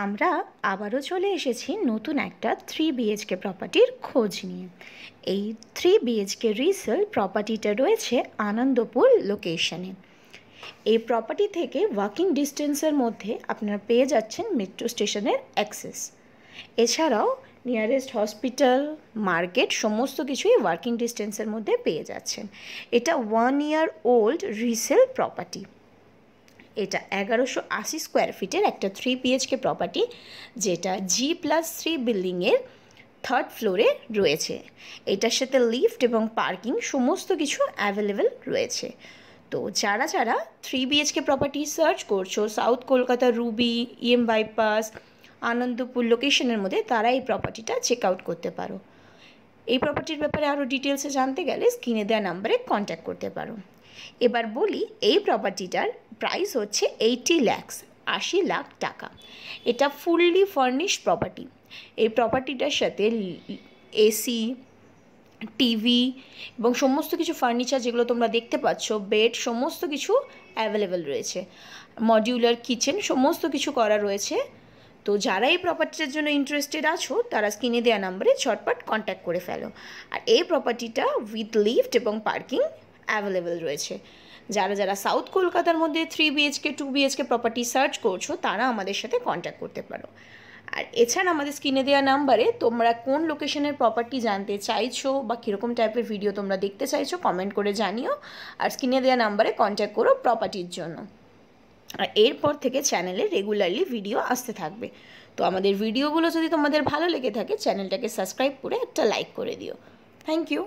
আমরা আবারও চলে এসেছি নতুন একটা 3 BHK প্রপার্টির খোঁজ নিয়ে। এই 3 BHK রিসেল প্রপার্টিটা রয়েছে আনন্দপুর লোকেশনে। এই প্রপার্টি থেকে ওয়াকিং ডিস্টেন্সের মধ্যে আপনারা পেয়ে যাচ্ছেন মেট্রো স্টেশনের অ্যাক্সেস। এছাড়াও নিয়ারেস্ট হসপিটাল, মার্কেট সমস্ত কিছুই ওয়াকিং ডিস্টেন্সের মধ্যে পেয়ে যাচ্ছেন। এটা 1 year old রিসেল প্রপার্টি। এটা 1180 স্কোয়ার ফিটের একটা 3 BHK প্রপার্টি, যেটা G+3 বিল্ডিংয়ের 3rd ফ্লোরে রয়েছে। এটার সাথে লিফট এবং পার্কিং সমস্ত কিছু অ্যাভেলেবেল রয়েছে। তো যারা 3 BHK প্রপার্টি সার্চ করছো south Kolkata Ruby, EM bypass, Anandapur লোকেশনের মধ্যে, তারা এই প্রপার্টিটা চেক আউট করতে পারো। এই প্রপার্টির ব্যাপারে আরও ডিটেলসে জানতে গেলে স্ক্রিনে দেওয়া নাম্বারে কন্ট্যাক্ট করতে পারো। এবার বলি, এই প্রপার্টিটার প্রাইস হচ্ছে 80 lakhs, 80 লাখ টাকা। এটা ফুললি ফার্নিশড প্রপার্টি। এই প্রপার্টিটার সাথে এসি, টিভি এবং সমস্ত কিছু ফার্নিচার যেগুলো তোমরা দেখতে পাচ্ছ, বেড সমস্ত কিছু অ্যাভেলেবেল রয়েছে। মডিউলার কিচেন সমস্ত কিছু করা রয়েছে। তো যারা এই প্রপার্টিটার জন্য ইন্টারেস্টেড আছো তারা স্ক্রিনে দেওয়া নাম্বারে ঝটপট কন্ট্যাক্ট করে ফেলো। আর এই প্রপার্টিটা উইথ লিফট এবং পার্কিং অ্যাভেলেবেল রয়েছে। যারা সাউথ কলকাতার মধ্যে 3 BHK 2 BHK প্রপার্টি সার্চ করছো তারা আমাদের সাথে কন্ট্যাক্ট করতে পারো। আর এছাড়া আমাদের স্ক্রিনে দেওয়া নাম্বারে তোমরা কোন লোকেশনের প্রপার্টি জানতে চাইছো বা কীরকম টাইপের ভিডিও তোমরা দেখতে চাইছো কমেন্ট করে জানিও। আর স্ক্রিনে দেওয়া নাম্বারে কন্ট্যাক্ট করো প্রপার্টির জন্য। আর এরপর থেকে চ্যানেলে রেগুলারলি ভিডিও আসতে থাকবে। তো আমাদের ভিডিওগুলো যদি তোমাদের ভালো লেগে থাকে চ্যানেলটাকে সাবস্ক্রাইব করে একটা লাইক করে দিও। Thank you.